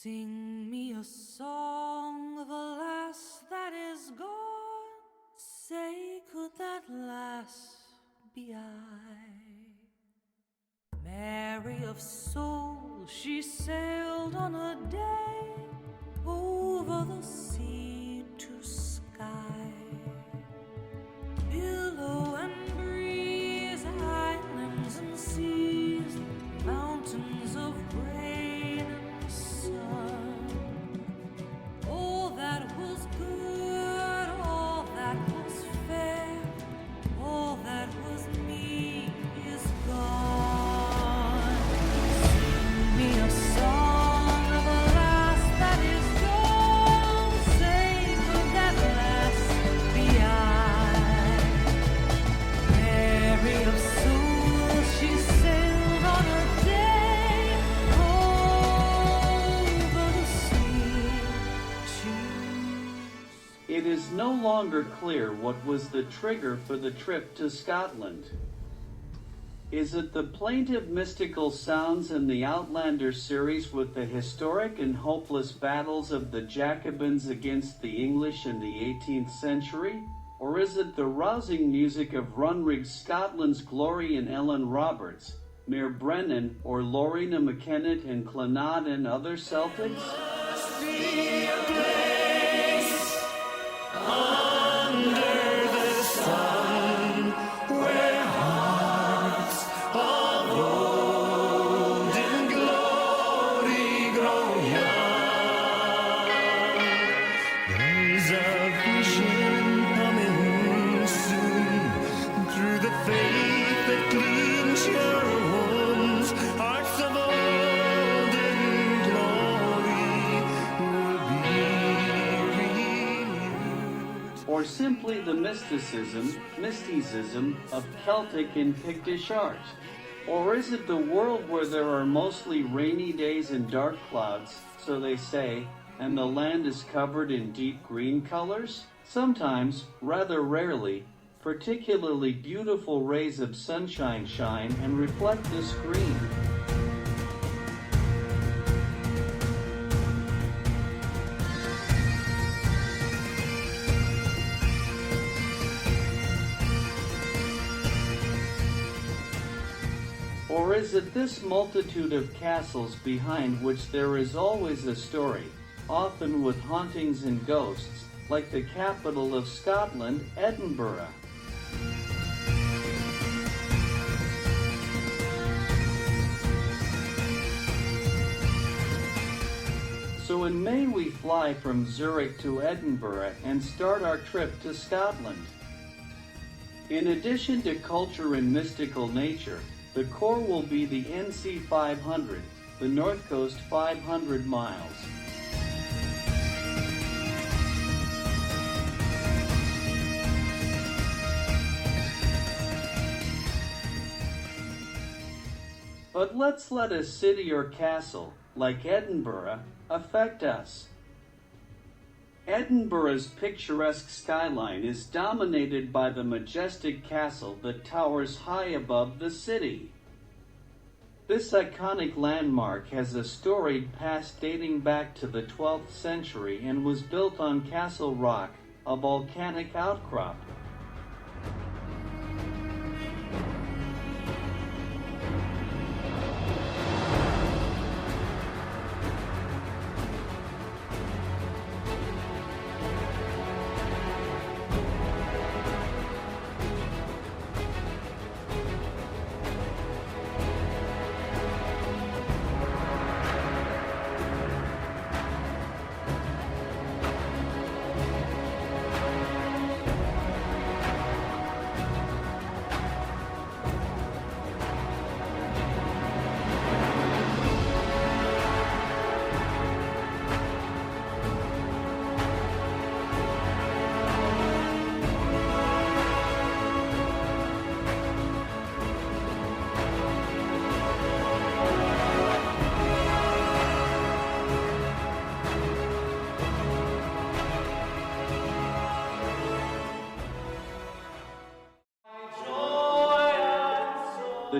Sing me a song of a lass that is gone. Say, could that lass be I? Mary of soul, she sailed on a day over the sea to sky. Billow and breeze, islands and seas, mountains of rain and sun. All that was good, all that was fair, all that was me is gone. Sing me a song of a lass that is gone. Say, could that lass be I? Mary of soul, she sailed on a day over the sea. Choose. It is no longer clear what was the trigger for the trip to Scotland. Is it the plaintive mystical sounds in the Outlander series with the historic and hopeless battles of the Jacobins against the English in the 18th century? Or is it the rousing music of Runrig Scotland's Glory and Ellen Roberts, Mayor Brennan, or Lorena McKennitt and Clonard and other Celtics? Be a place under the sun where hearts of olden glory grow young. There's a vision coming soon through the faith that gleams your wounds. Hearts of olden glory will be renewed. Or simply the mysticism of Celtic and Pictish art? Or is it the world where there are mostly rainy days and dark clouds, so they say, and the land is covered in deep green colors? Sometimes, rather rarely, particularly beautiful rays of sunshine shine and reflect this green. Or is it this multitude of castles behind which there is always a story, often with hauntings and ghosts, like the capital of Scotland, Edinburgh? So in May we fly from Zurich to Edinburgh and start our trip to Scotland. In addition to culture and mystical nature, the core will be the NC 500, the North Coast 500 miles. But let's let a city or castle, like Edinburgh, affect us. Edinburgh's picturesque skyline is dominated by the majestic castle that towers high above the city. This iconic landmark has a storied past dating back to the 12th century and was built on Castle Rock, a volcanic outcrop.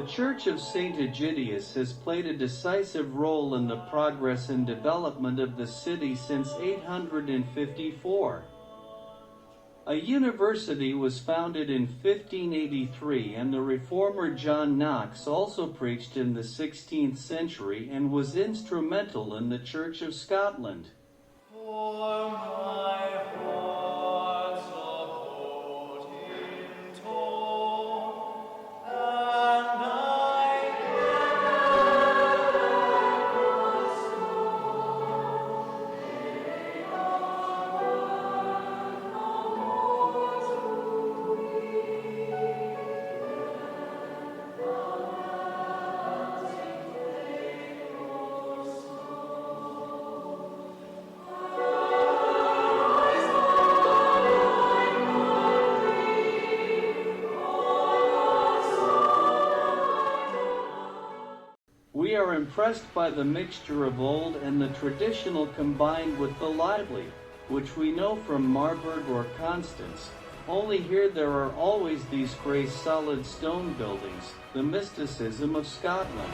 The Church of St. Egidius has played a decisive role in the progress and development of the city since 854. A university was founded in 1583, and the reformer John Knox also preached in the 16th century and was instrumental in the Church of Scotland. For my heart's a floating tone, and I We are impressed by the mixture of old and the traditional combined with the lively, which we know from Marburg or Constance. Only here there are always these grey solid stone buildings, the mysticism of Scotland.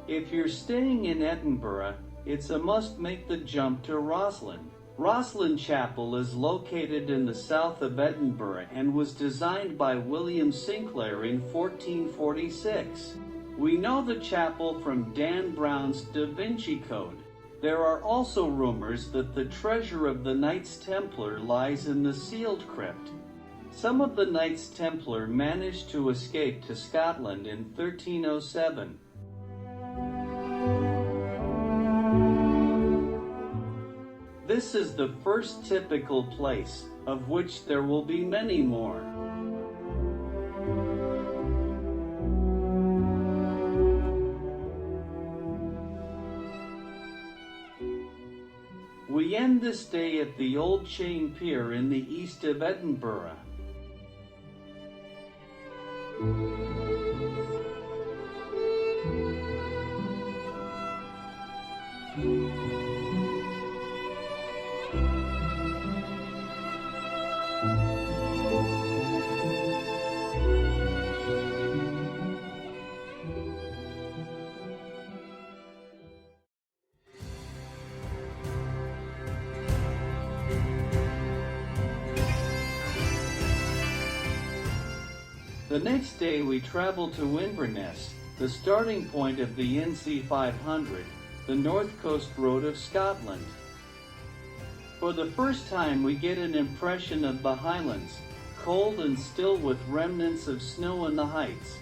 If you're staying in Edinburgh, it's a must make the jump to Rosland. Rosland Chapel is located in the south of Edinburgh and was designed by William Sinclair in 1446. We know the chapel from Dan Brown's Da Vinci Code. There are also rumors that the treasure of the Knights Templar lies in the sealed crypt. Some of the Knights Templar managed to escape to Scotland in 1307. This is the first typical place, of which there will be many more. We end this day at the Old Chain Pier in the east of Edinburgh. The next day we travel to Inverness, the starting point of the NC 500, the north coast road of Scotland. For the first time we get an impression of the Highlands, cold and still with remnants of snow in the heights.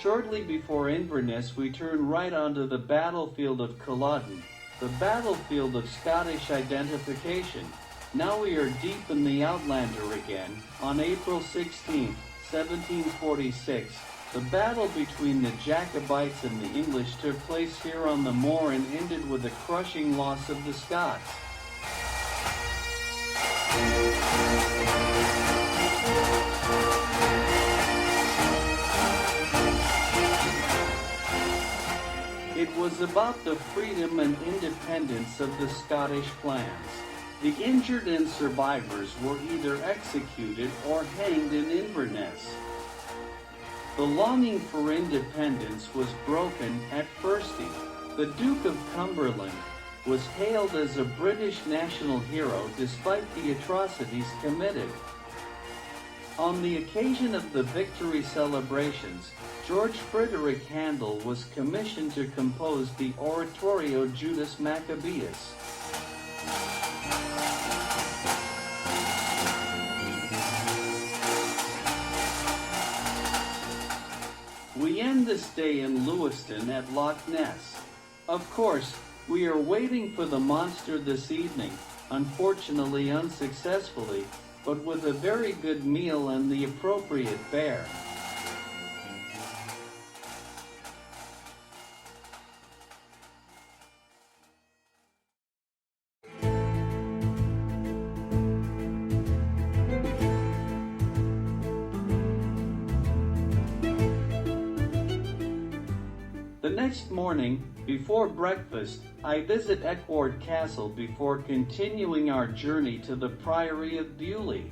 Shortly before Inverness, we turn right onto the Battlefield of Kaden, the battlefield of Scottish identification. Now we are deep in the Outlander again. On April 16, 1746, the battle between the Jacobites and the English took place here on the moor and ended with the crushing loss of the Scots. It was about the freedom and independence of the Scottish clans. The injured and survivors were either executed or hanged in Inverness. The longing for independence was broken at Firsty. The Duke of Cumberland was hailed as a British national hero despite the atrocities committed. On the occasion of the victory celebrations, George Frederick Handel was commissioned to compose the oratorio Judas Maccabeus. We end this day in Lewiston at Loch Ness. Of course, we are waiting for the monster this evening, unfortunately unsuccessfully, but with a very good meal and the appropriate bear. The next morning, before breakfast, I visit Eward Castle before continuing our journey to the Priory of Beaulieu.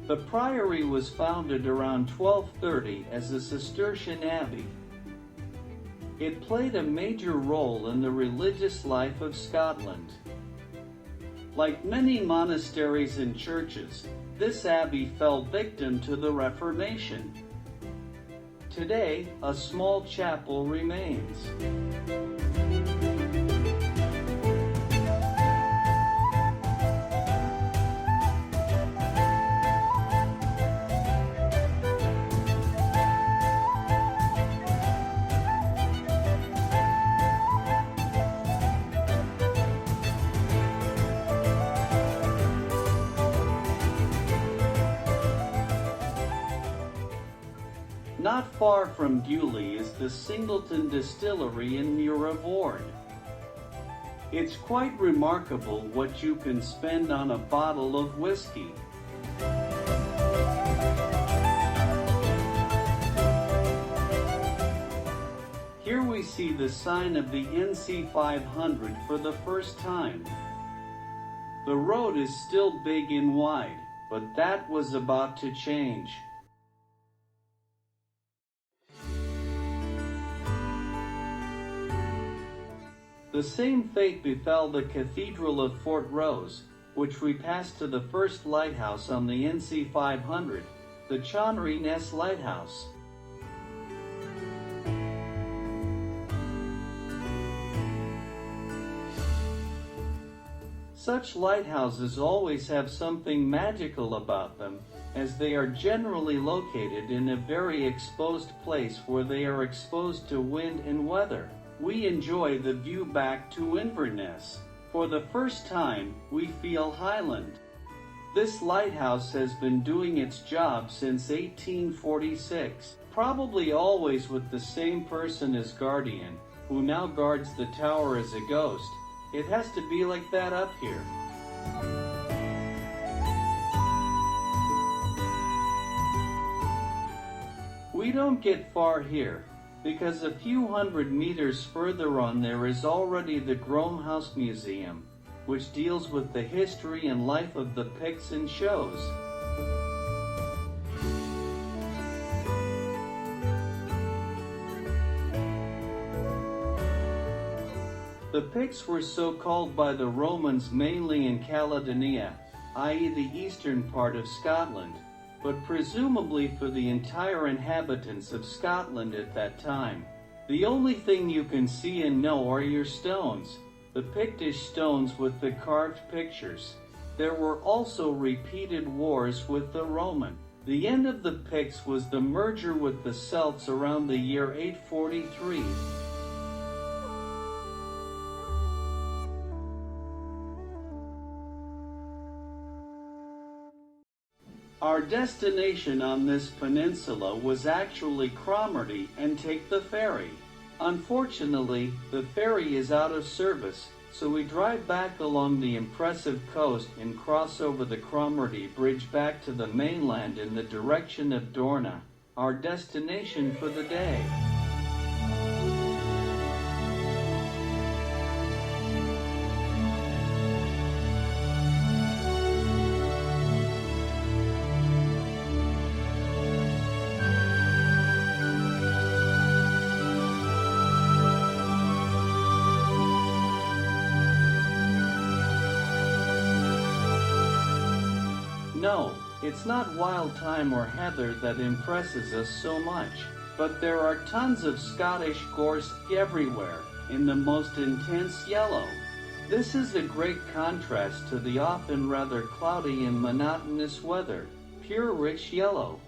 The priory was founded around 1230 as a Cistercian abbey. It played a major role in the religious life of Scotland. Like many monasteries and churches, this abbey fell victim to the Reformation. Today, a small chapel remains. Not far from Beaulieu is the Singleton Distillery in Murrayvord. It's quite remarkable what you can spend on a bottle of whiskey. Here we see the sign of the NC 500 for the first time. The road is still big and wide, but that was about to change. The same fate befell the Cathedral of Fort Rose, which we passed to the first lighthouse on the NC 500, the Torin Ness Lighthouse. Such lighthouses always have something magical about them, as they are generally located in a very exposed place where they are exposed to wind and weather. We enjoy the view back to Inverness. For the first time, we feel Highland. This lighthouse has been doing its job since 1846, probably always with the same person as guardian, who now guards the tower as a ghost. It has to be like that up here. We don't get far here, because a few hundred meters further on there is already the Grome House Museum, which deals with the history and life of the Picts and shows. The Picts were so called by the Romans mainly in Caledonia, i.e. the eastern part of Scotland, but presumably for the entire inhabitants of Scotland at that time. The only thing you can see and know are your stones, the Pictish stones with the carved pictures. There were also repeated wars with the Roman. The end of the Picts was the merger with the Celts around the year 843. Our destination on this peninsula was actually Cromarty and take the ferry. Unfortunately, the ferry is out of service, so we drive back along the impressive coast and cross over the Cromarty Bridge back to the mainland in the direction of Dorna, our destination for the day. No, it's not wild thyme or heather that impresses us so much, but there are tons of Scottish gorse everywhere, in the most intense yellow. This is a great contrast to the often rather cloudy and monotonous weather, pure rich yellow.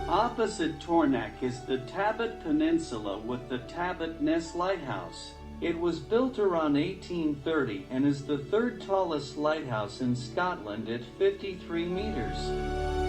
Opposite Tornac is the Tabbat Peninsula with the Tabbat Ness Lighthouse. It was built around 1830 and is the third tallest lighthouse in Scotland at 53 meters.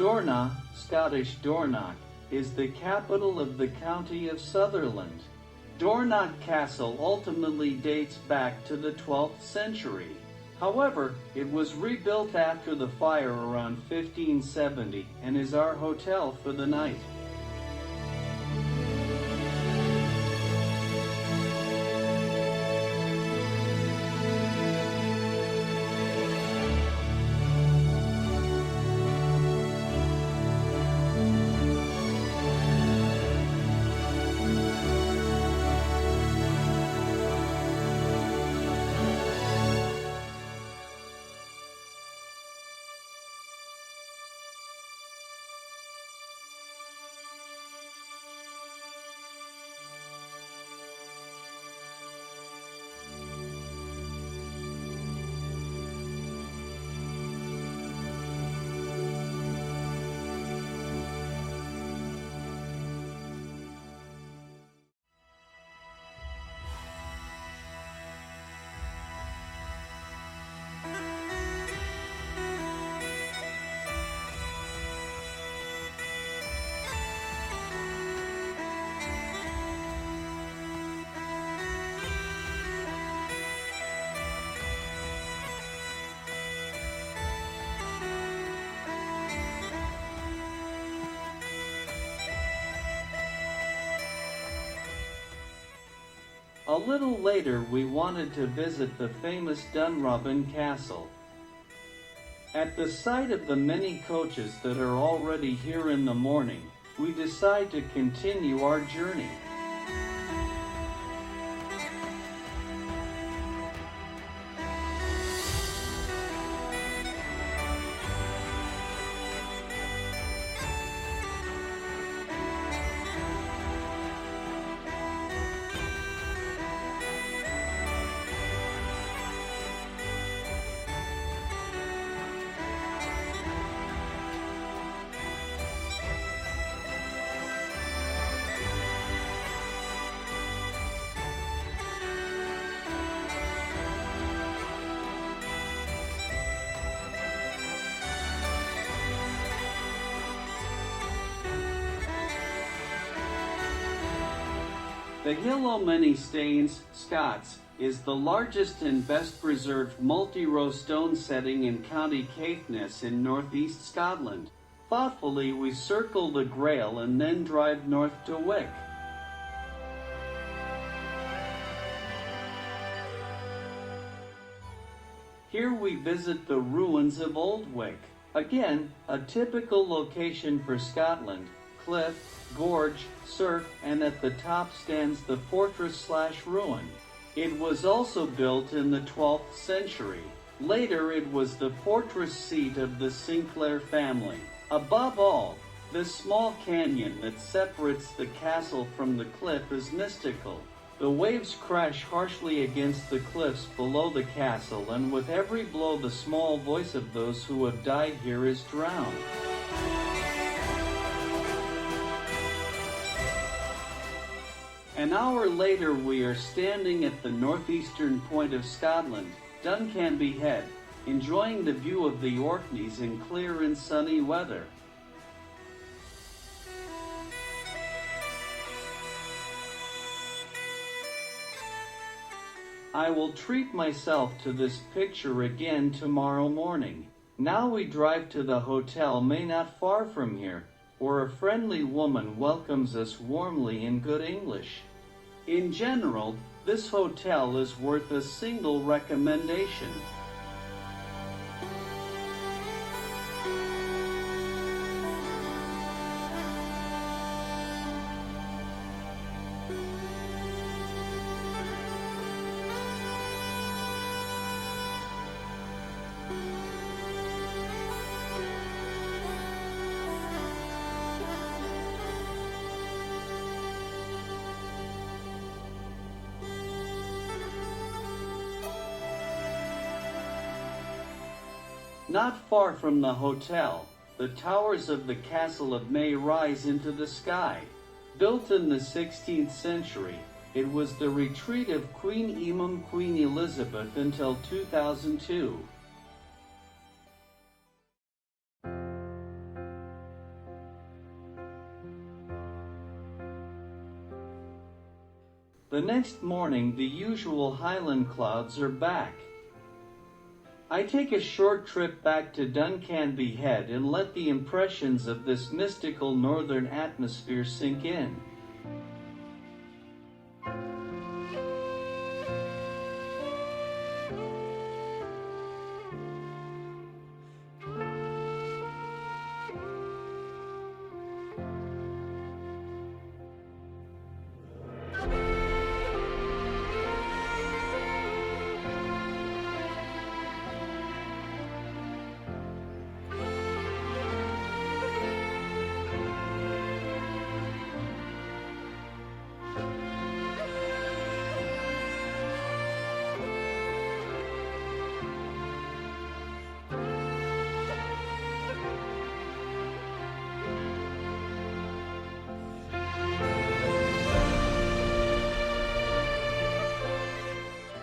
Dorna, Scottish Dornoch, is the capital of the county of Sutherland. Eward Castle ultimately dates back to the 12th century. However, it was rebuilt after the fire around 1570 and is our hotel for the night. A little later we wanted to visit the famous Dunrobin Castle. At the sight of the many coaches that are already here in the morning, we decide to continue our journey. The Hill o' Many Stanes, Scots, is the largest and best preserved multi-row stone setting in County Caithness in northeast Scotland. Thoughtfully we circle the Grail and then drive north to Wick. Here we visit the ruins of Old Wick. Again, a typical location for Scotland. Cliff, gorge, surf, and at the top stands the fortress/ruin. It was also built in the 12th century. Later it was the fortress seat of the Sinclair family. Above all, this small canyon that separates the castle from the cliff is mystical. The waves crash harshly against the cliffs below the castle, and with every blow the small voice of those who have died here is drowned. An hour later we are standing at the northeastern point of Scotland, Duncanby Head, enjoying the view of the Orkneys in clear and sunny weather. I will treat myself to this picture again tomorrow morning. Now we drive to the hotel not far from here, where a friendly woman welcomes us warmly in good English. In general, this hotel is worth a single recommendation. Not far from the hotel, the towers of the Castle of May rise into the sky. Built in the 16th century, it was the retreat of Queen Queen Elizabeth until 2002. The next morning, the usual Highland clouds are back. I take a short trip back to Duncanby Head and let the impressions of this mystical northern atmosphere sink in.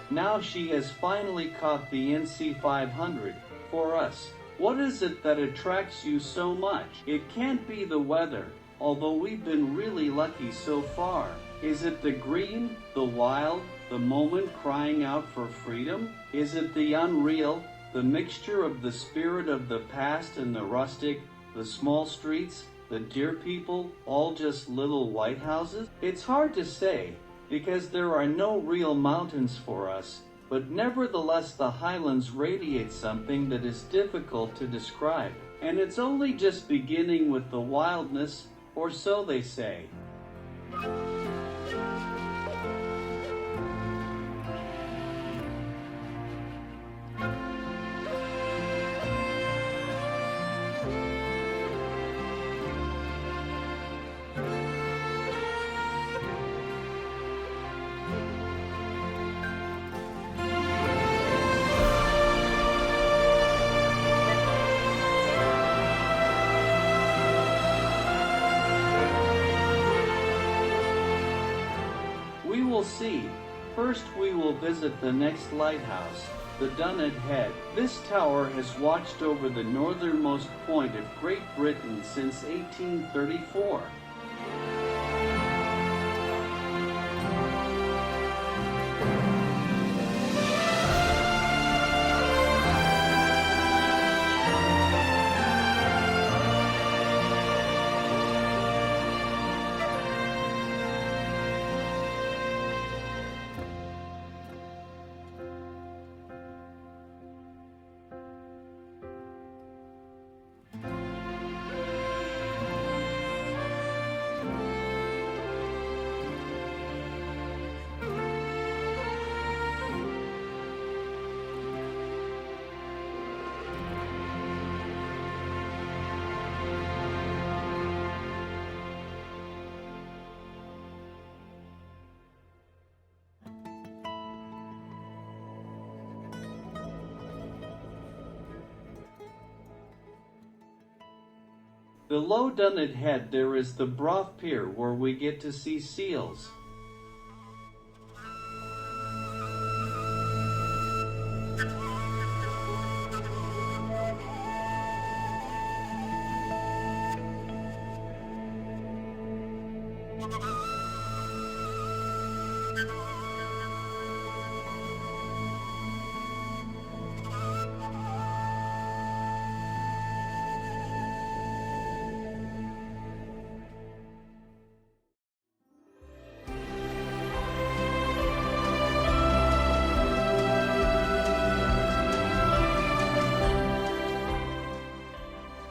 Now she has finally caught the NC 500. For us, what is it that attracts you so much? It can't be the weather, although we've been really lucky so far. Is it the green, the wild, the moment crying out for freedom? Is it the unreal, the mixture of the spirit of the past and the rustic, the small streets, the dear people, all just little white houses? It's hard to say, because there are no real mountains for us, but nevertheless the Highlands radiate something that is difficult to describe, and it's only just beginning with the wildness, or so they say. We'll see. First we will visit the next lighthouse, the Dunnet Head. This tower has watched over the northernmost point of Great Britain since 1834. Below Dunnet Head there is the Brough Pier where we get to see seals.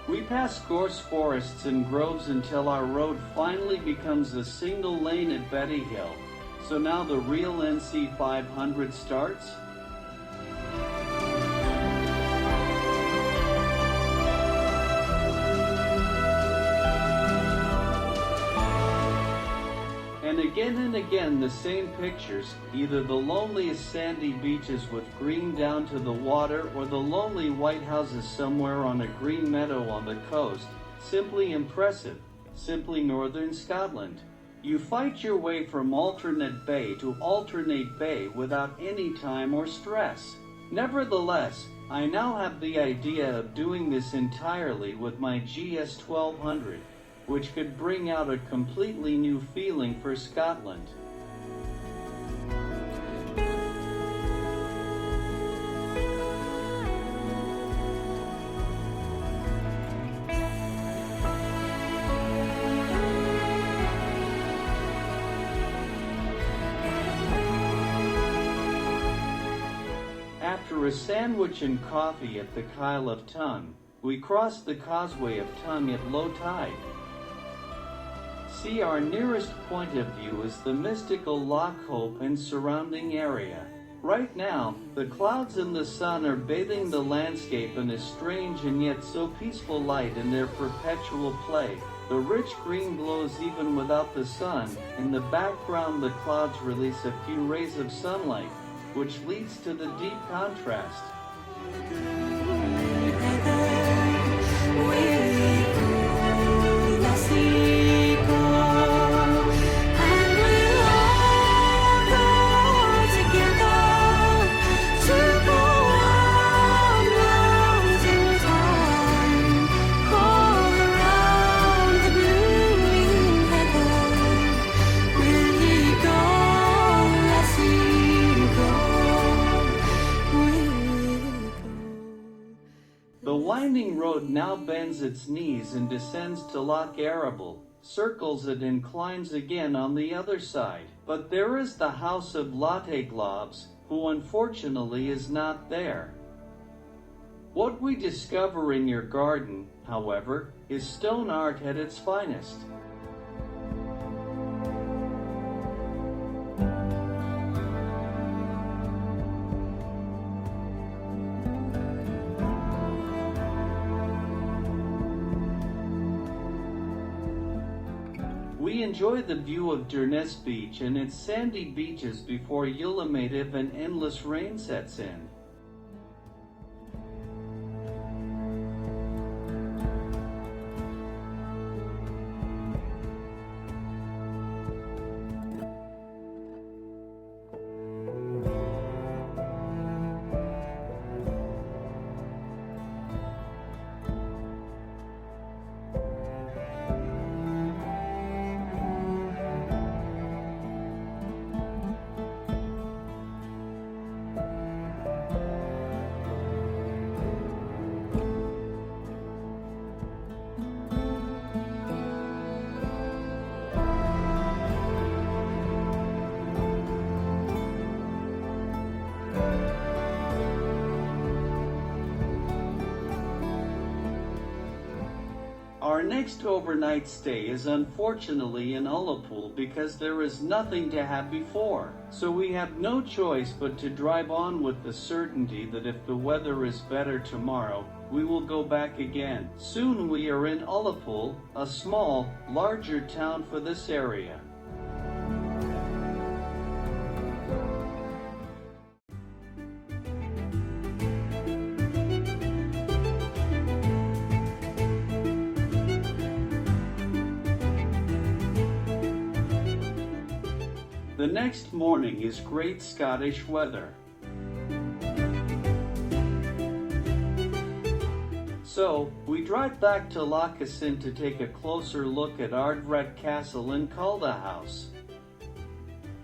We pass gorse forests and groves until our road finally becomes a single lane at Betty Hill. So now the real NC 500 starts? And again the same pictures, either the loneliest sandy beaches with green down to the water or the lonely white houses somewhere on a green meadow on the coast. Simply impressive, simply northern Scotland. You fight your way from alternate bay to alternate bay without any time or stress. Nevertheless, I now have the idea of doing this entirely with my GS 1200. Which could bring out a completely new feeling for Scotland. After a sandwich and coffee at the Kyle of Tongue, we crossed the Causeway of Tongue at low tide. See, our nearest point of view is the mystical Loch Hope and surrounding area. Right now, the clouds and the sun are bathing the landscape in a strange and yet so peaceful light in their perpetual play. The rich green glows even without the sun. In the background, the clouds release a few rays of sunlight, which leads to the deep contrast. The winding road now bends its knees and descends to Loch Arable, circles it and climbs again on the other side. But there is the house of Lotte Globs, who unfortunately is not there. What we discover in your garden, however, is stone art at its finest. We enjoy the view of Durness Beach and its sandy beaches before ultimative and endless rain sets in. Our next overnight stay is unfortunately in Ullapool because there is nothing to have before. So we have no choice but to drive on with the certainty that if the weather is better tomorrow, we will go back again. Soon we are in Ullapool, a small, larger town for this area. The next morning is great Scottish weather. So, we drive back to Loch Luren to take a closer look at Edinburgh Castle and Calda House.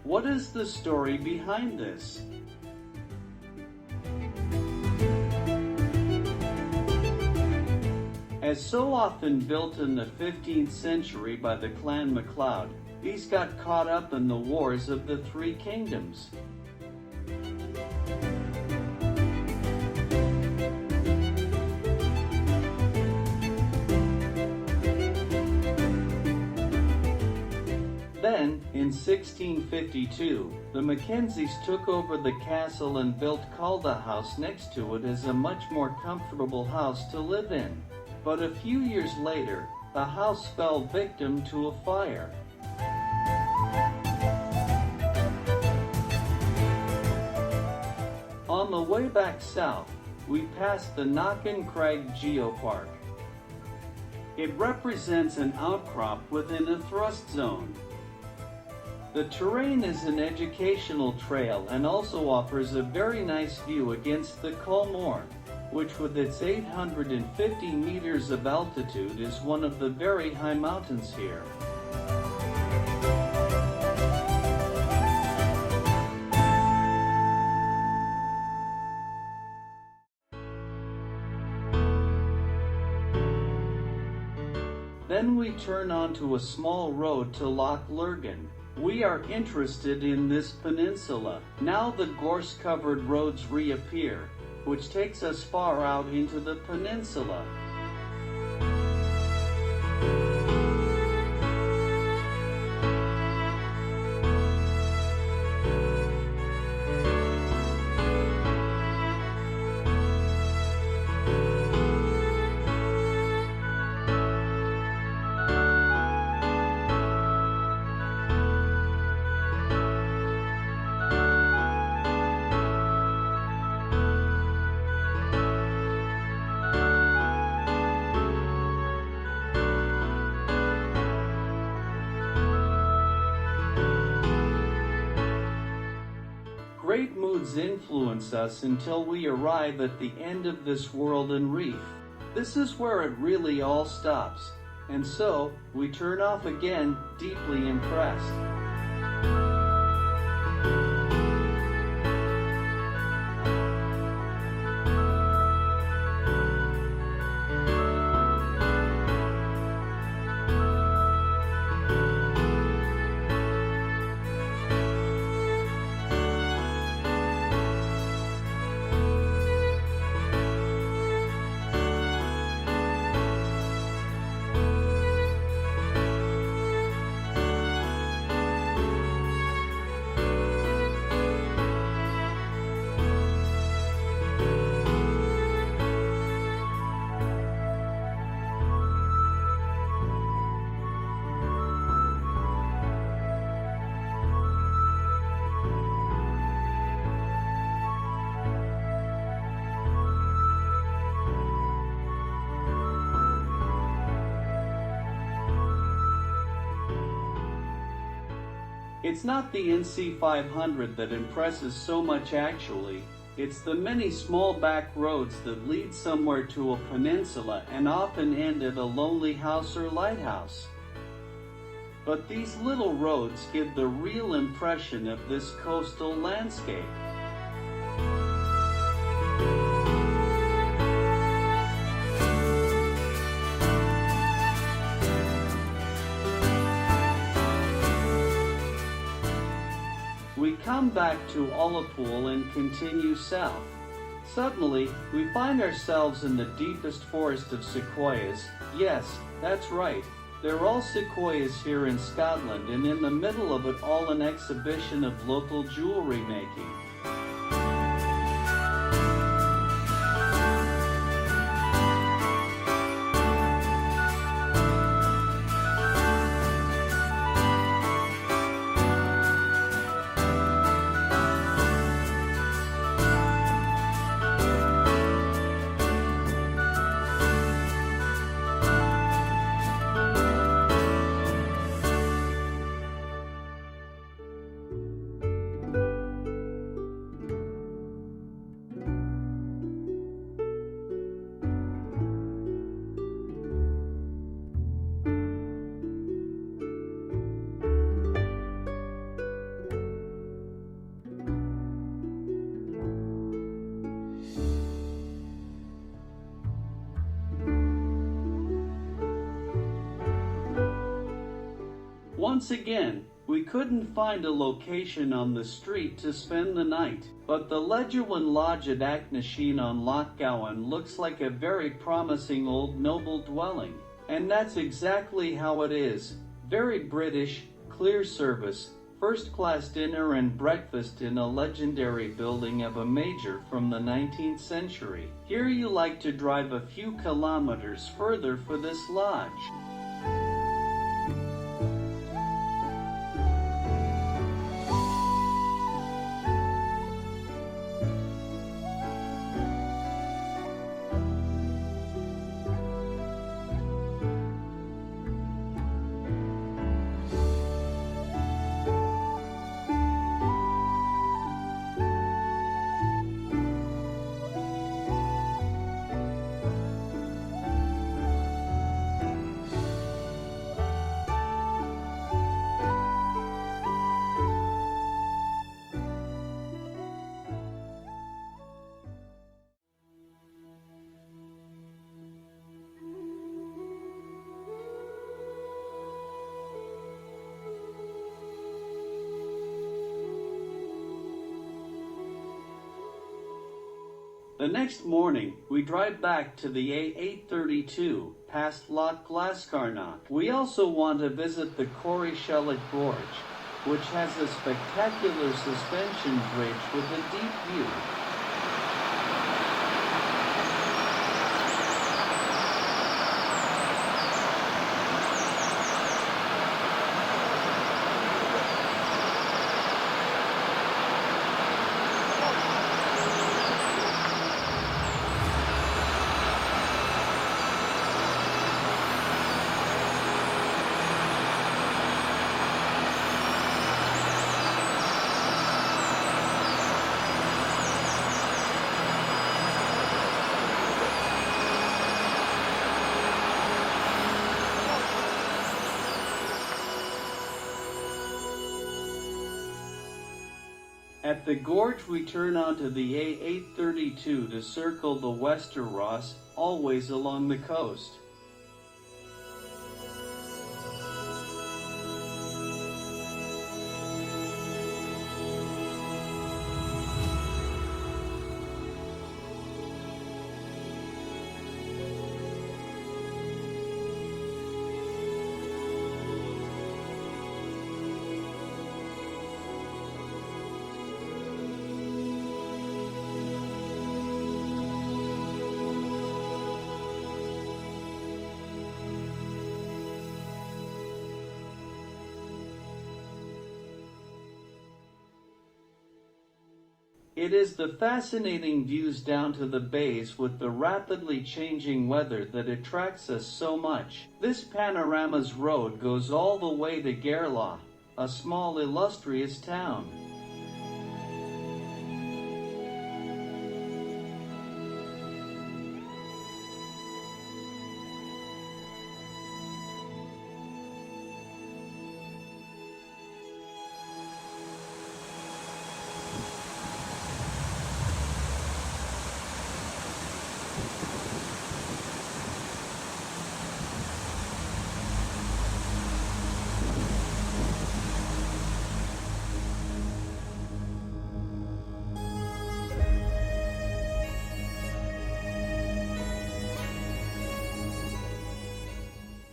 What is the story behind this? As so often built in the 15th century by the Clan MacLeod, these got caught up in the wars of the Three Kingdoms. Then, in 1652, the Mackenzies took over the castle and built Calda House next to it as a much more comfortable house to live in. But a few years later, the house fell victim to a fire. On the way back south, we passed the Knocken Crag Geopark. It represents an outcrop within a thrust zone. The terrain is an educational trail and also offers a very nice view against the Culmore, which with its 850 meters of altitude is one of the very high mountains here. Then we turn onto a small road to Loch Luren. We are interested in this peninsula. Now the gorse-covered roads reappear, which takes us far out into the peninsula. Great moods influence us until we arrive at the end of this world and reef. This is where it really all stops, and so we turn off again, deeply impressed. It's not the NC 500 that impresses so much actually, it's the many small back roads that lead somewhere to a peninsula and often end at a lonely house or lighthouse. But these little roads give the real impression of this coastal landscape. We come back to Ullapool and continue south. Suddenly, we find ourselves in the deepest forest of sequoias. Yes, that's right. They're all sequoias here in Scotland, and in the middle of it all an exhibition of local jewelry making. Once again, we couldn't find a location on the street to spend the night, but the Ledgerwin Lodge at Achnasheen on Loch Gowan looks like a very promising old noble dwelling. And that's exactly how it is. Very British, clear service, first-class dinner and breakfast in a legendary building of a major from the 19th century. Here you like to drive a few kilometers further for this lodge. The next morning, we drive back to the A832, past Loch Glascarnock. We also want to visit the Corrie Gorge, which has a spectacular suspension bridge with a deep view. At the gorge we turn onto the A832 to circle the Wester Ross, always along the coast. It is the fascinating views down to the bays with the rapidly changing weather that attracts us so much. This panorama's road goes all the way to Gairlaw, a small illustrious town.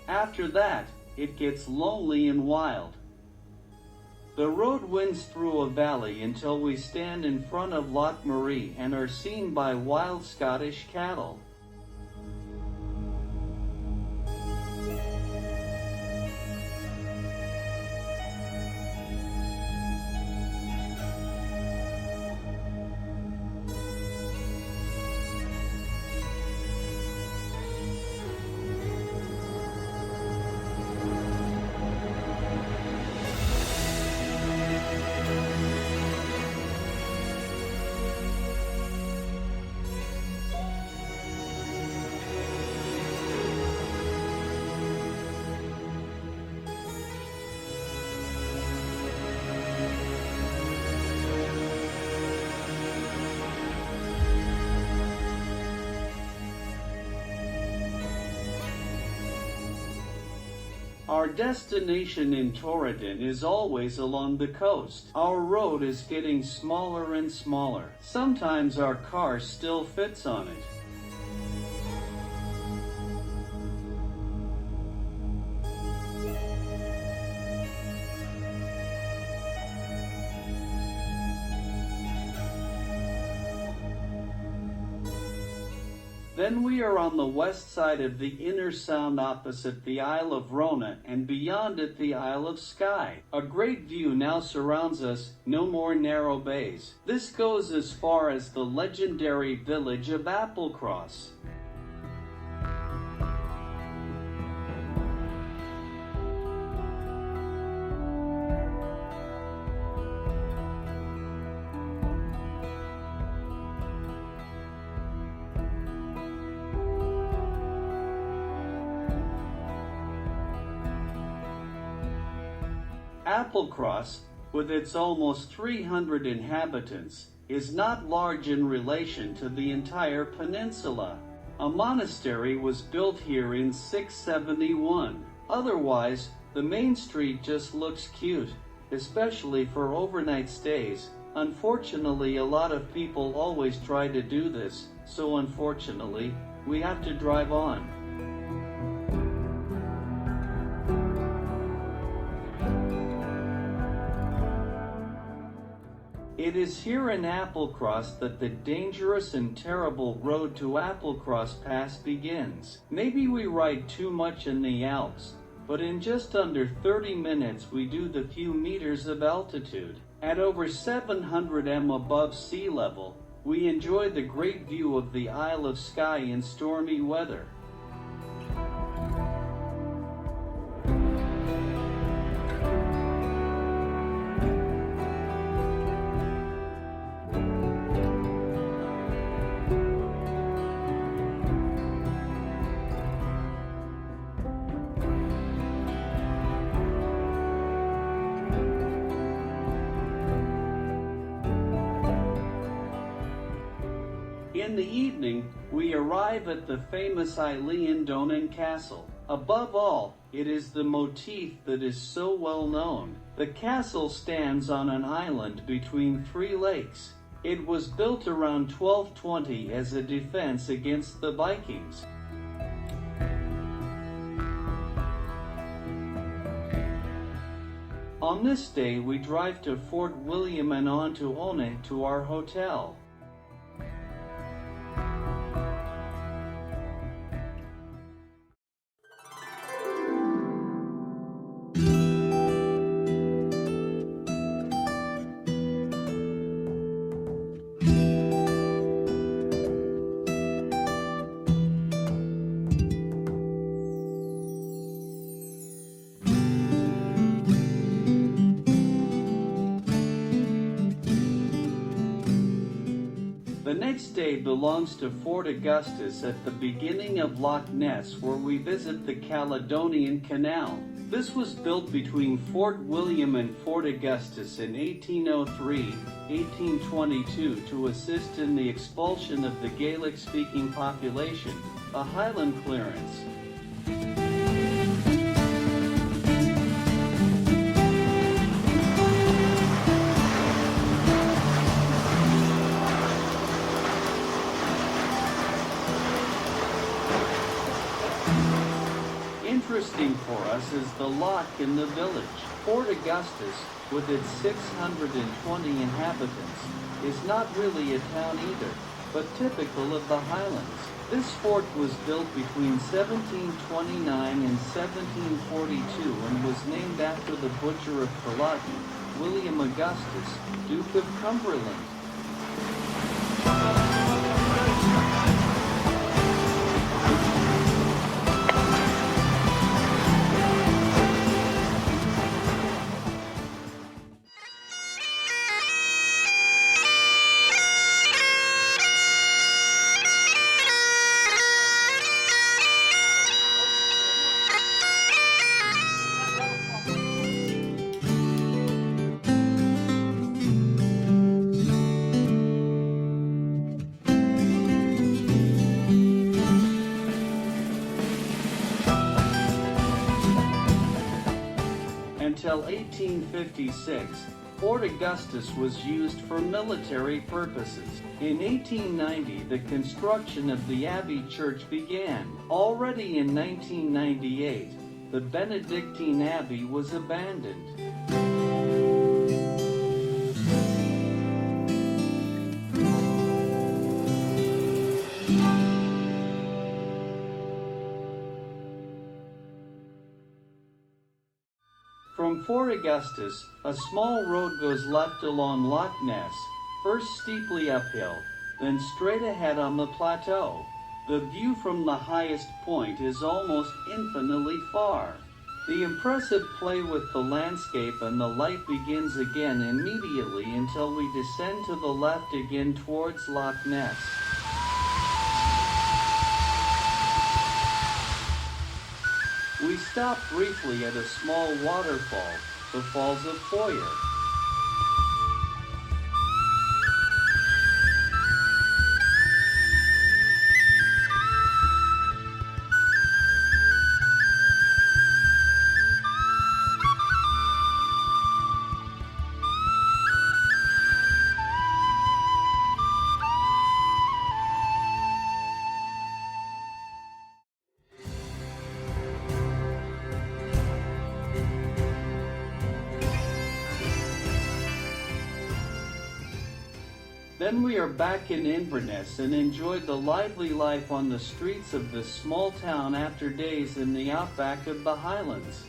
After that, it gets lonely and wild. The road winds through a valley until we stand in front of Loch Marie and are seen by wild Scottish cattle. Our destination in Torin is always along the coast. Our road is getting smaller and smaller. Sometimes our car still fits on it. Then we are on the west side of the inner sound opposite the Isle of Rona and beyond it the Isle of Skye. A great view now surrounds us, no more narrow bays. This goes as far as the legendary village of Applecross. Applecross, with its almost 300 inhabitants, is not large in relation to the entire peninsula. A monastery was built here in 671. Otherwise, the main street just looks cute, especially for overnight stays. Unfortunately, a lot of people always try to do this, so unfortunately, we have to drive on. It is here in Applecross that the dangerous and terrible road to Applecross Pass begins. Maybe we ride too much in the Alps, but in just under 30 minutes we do the few meters of altitude. At over 700 m above sea level, we enjoy the great view of the Isle of Skye in stormy weather. In the evening, we arrive at the famous Dunrobin Castle. Above all, it is the motif that is so well known. The castle stands on an island between three lakes. It was built around 1220 as a defense against the Vikings. On this day, we drive to Fort William and on to One to our hotel. The next day belongs to Fort Augustus at the beginning of Loch Ness, where we visit the Caledonian Canal. This was built between Fort William and Fort Augustus in 1803-1822 to assist in the expulsion of the Gaelic-speaking population, a highland clearance. Interesting for us is the loch in the village. Fort Augustus, with its 620 inhabitants, is not really a town either, but typical of the Highlands. This fort was built between 1729 and 1742 and was named after the butcher of Culloden, William Augustus, Duke of Cumberland. until 1856, Fort Augustus was used for military purposes. In 1890, the construction of the Abbey Church began. Already in 1998, the Benedictine Abbey was abandoned. From Fort Augustus, a small road goes left along Loch Ness, first steeply uphill, then straight ahead on the plateau. The view from the highest point is almost infinitely far. The impressive play with the landscape and the light begins again immediately until we descend to the left again towards Loch Ness. We stop briefly at a small waterfall, the Falls of Foyer. Then we are back in Inverness and enjoyed the lively life on the streets of this small town after days in the outback of the Highlands.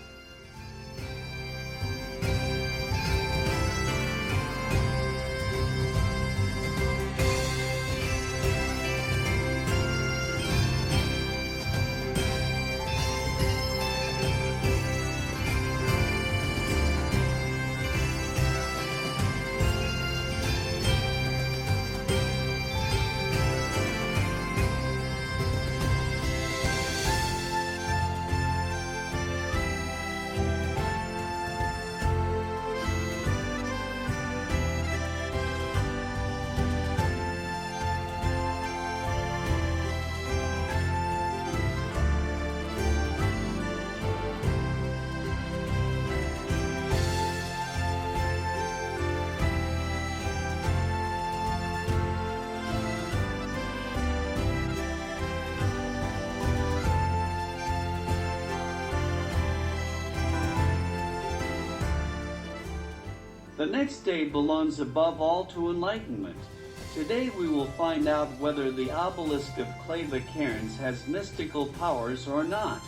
The next day belongs above all to enlightenment. Today we will find out whether the obelisk of Clava Cairns has mystical powers or not.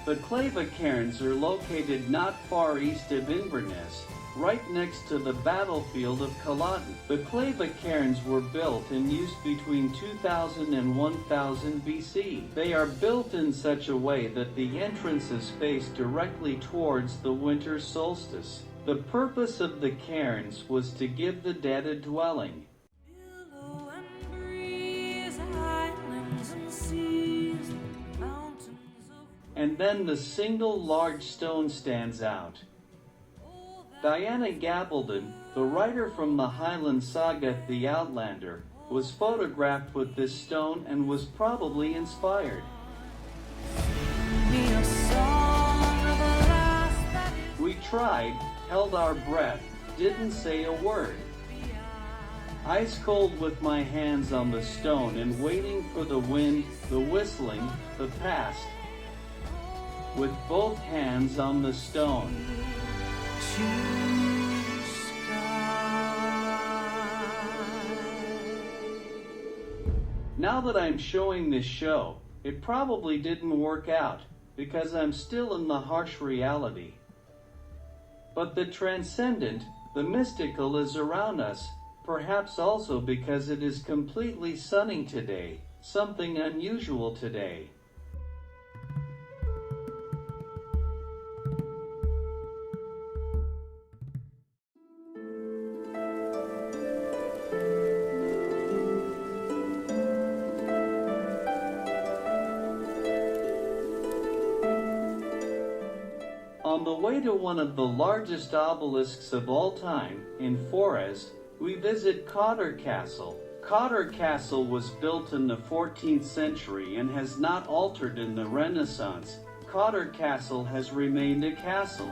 The Clava Cairns are located not far east of Inverness, right next to the Battlefield of Kaden. The Clava Cairns were built and used between 2000 and 1000 BC. They are built in such a way that the entrances face directly towards the winter solstice. The purpose of the cairns was to give the dead a dwelling. Billow and breeze, islands and seas, mountains of... And then the single large stone stands out. Diana Gabaldon, the writer from the Highland saga The Outlander, was photographed with this stone and was probably inspired. We tried, held our breath, didn't say a word. Ice cold with my hands on the stone and waiting for the wind, the whistling, the past. With both hands on the stone. Now that I'm showing this show, it probably didn't work out, because I'm still in the harsh reality. But the transcendent, the mystical is around us, perhaps also because it is completely sunny today, something unusual today. On the way to one of the largest obelisks of all time, in Forres, we visit Eward Castle. Cotter Castle was built in the 14th century and has not altered in the Renaissance. Cotter Castle has remained a castle.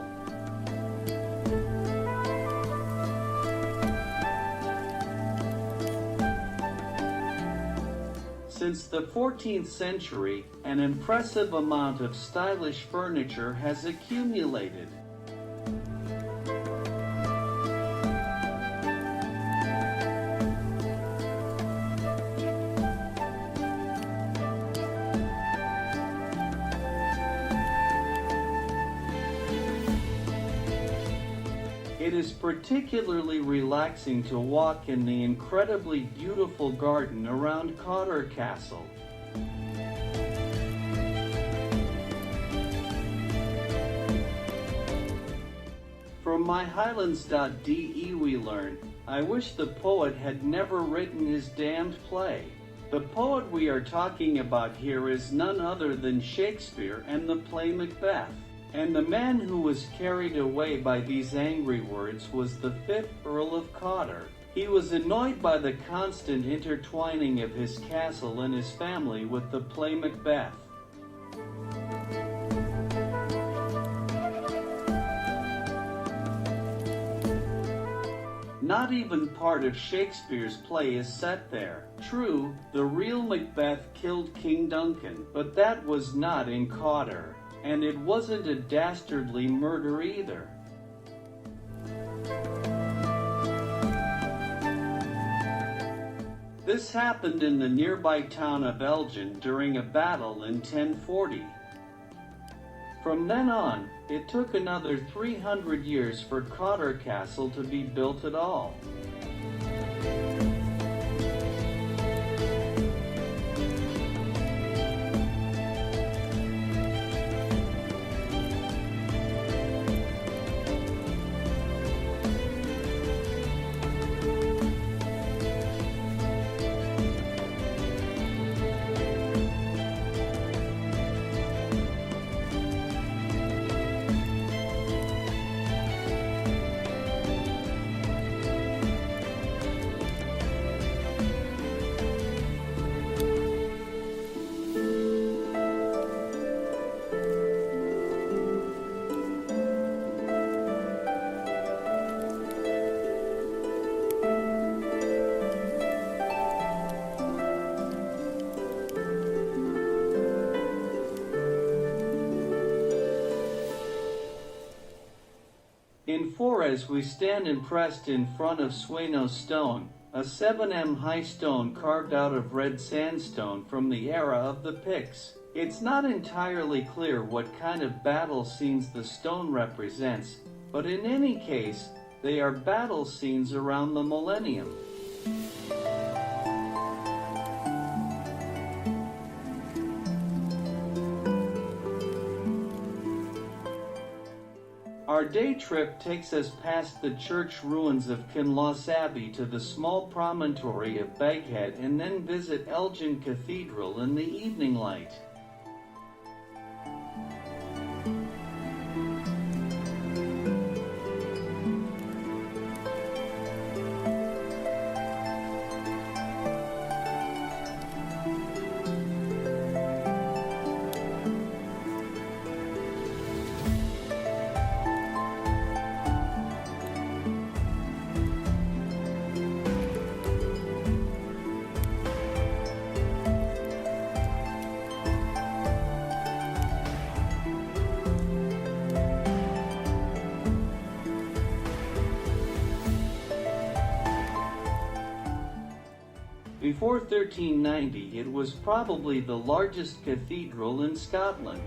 Since the 14th century, an impressive amount of stylish furniture has accumulated. It is particularly relaxing to walk in the incredibly beautiful garden around Cotter Castle. From myhighlands.de we learn, I wish the poet had never written his damned play. The poet we are talking about here is none other than Shakespeare and the play Macbeth. And the man who was carried away by these angry words was the 5th Earl of Cotter. He was annoyed by the constant intertwining of his castle and his family with the play Macbeth. Not even part of Shakespeare's play is set there. True, the real Macbeth killed King Duncan, but that was not in Cotter. And it wasn't a dastardly murder either. This happened in the nearby town of Elgin during a battle in 1040. From then on, it took another 300 years for Cotter Castle to be built at all. In Forres we stand impressed in front of Sweno stone, a 7m high stone carved out of red sandstone from the era of the Picts. It's not entirely clear what kind of battle scenes the stone represents, but in any case, they are battle scenes around the millennium. Our day trip takes us past the church ruins of Kinloss Abbey to the small promontory of Baghead and then visit Elgin Cathedral in the evening light. Before 1390, it was probably the largest cathedral in Scotland.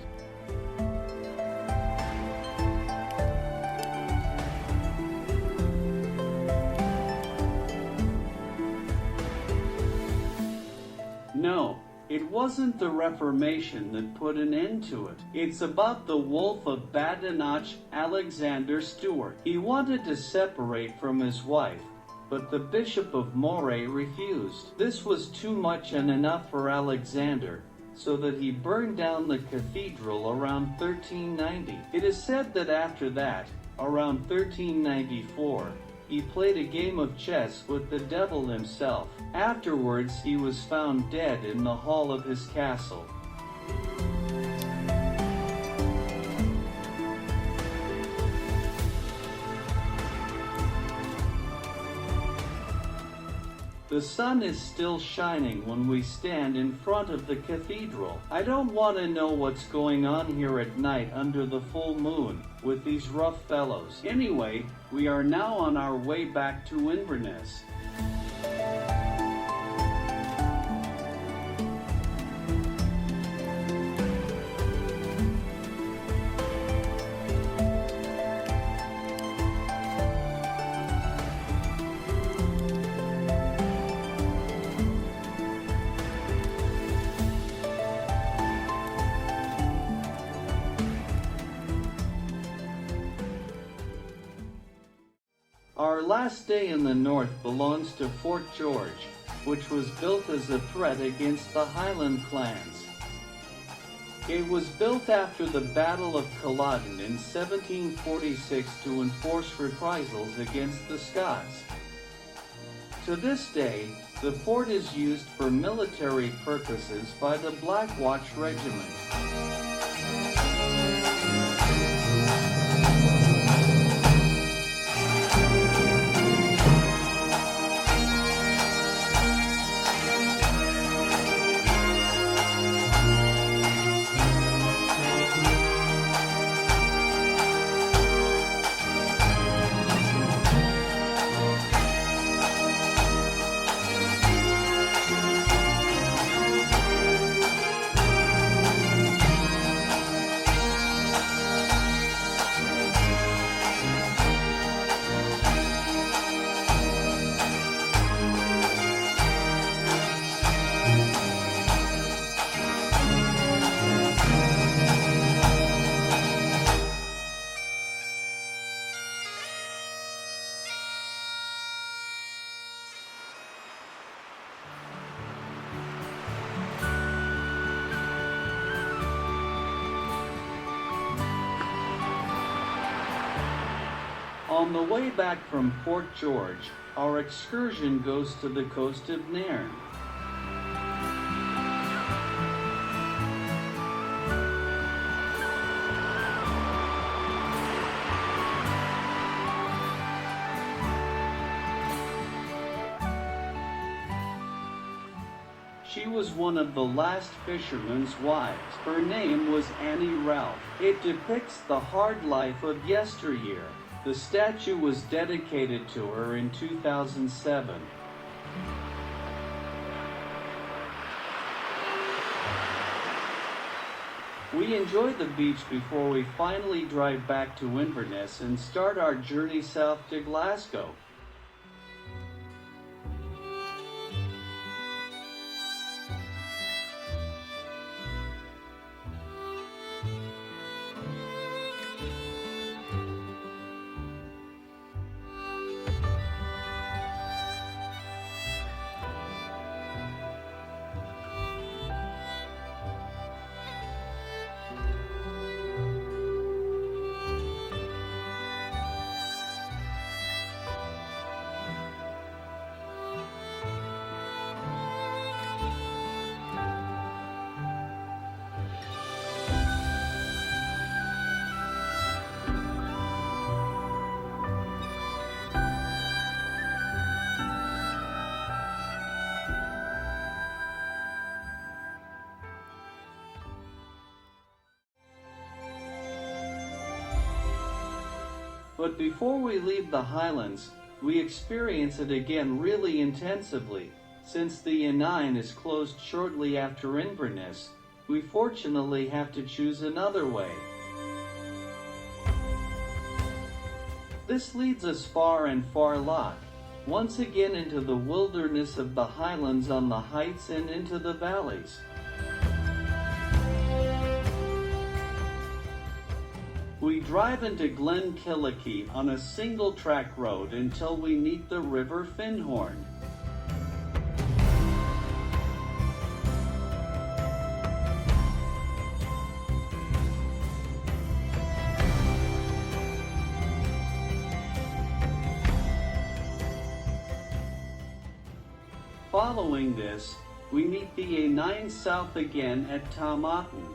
No, it wasn't the Reformation that put an end to it. It's about the Wolf of Badenoch, Alexander Stewart. He wanted to separate from his wife, but the Bishop of Moray refused. This was too much and enough for Alexander, so that he burned down the cathedral around 1390. It is said that after that, around 1394, he played a game of chess with the devil himself. Afterwards, he was found dead in the hall of his castle. The sun is still shining when we stand in front of the cathedral. I don't want to know what's going on here at night under the full moon with these rough fellows. Anyway, we are now on our way back to Inverness. Our last day in the north belongs to Fort George, which was built as a threat against the Highland clans. It was built after the Battle of Culloden in 1746 to enforce reprisals against the Scots. To this day, the fort is used for military purposes by the Black Watch Regiment. On the way back from Fort George, our excursion goes to the coast of Nairn. She was one of the last fishermen's wives. Her name was Annie Ralph. It depicts the hard life of yesteryear. The statue was dedicated to her in 2007. We enjoy the beach before we finally drive back to Inverness and start our journey south to Glasgow. But before we leave the Highlands, we experience it again really intensively. Since the N9 is closed shortly after Inverness, we fortunately have to choose another way. This leads us far and far Loch, once again into the wilderness of the Highlands on the heights and into the valleys. We drive into Glen Killicky on a single-track road until we meet the River Finhorn. Following this, we meet the A9 south again at Tamatin.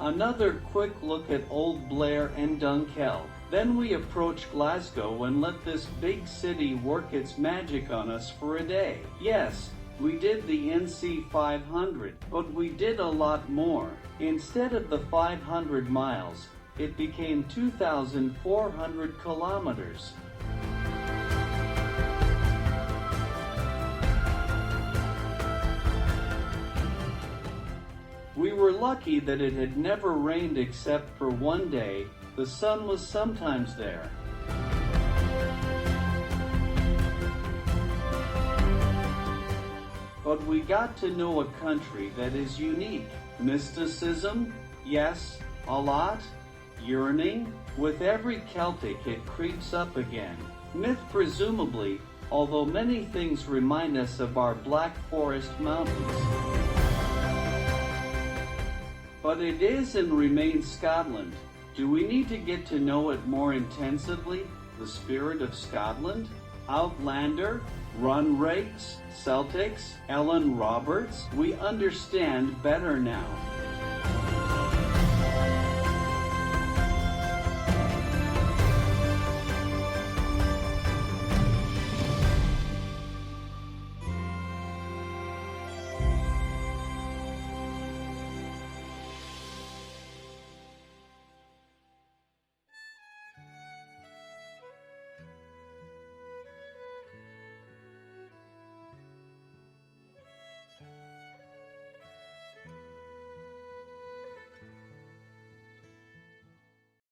Another quick look at Old Blair and Dunkeld. Then we approach Glasgow and let this big city work its magic on us for a day. Yes, we did the NC 500, but we did a lot more. Instead of the 500 miles, it became 2,400 kilometers. We were lucky that it had never rained except for one day. The sun was sometimes there. But we got to know a country that is unique. Mysticism? Yes, a lot. Yearning? With every Celtic it creeps up again. Myth presumably, although many things remind us of our Black Forest mountains. But it is and remains Scotland. Do we need to get to know it more intensively? The spirit of Scotland? Outlander? Runrakes? Celtics? Ellen Roberts? We understand better now.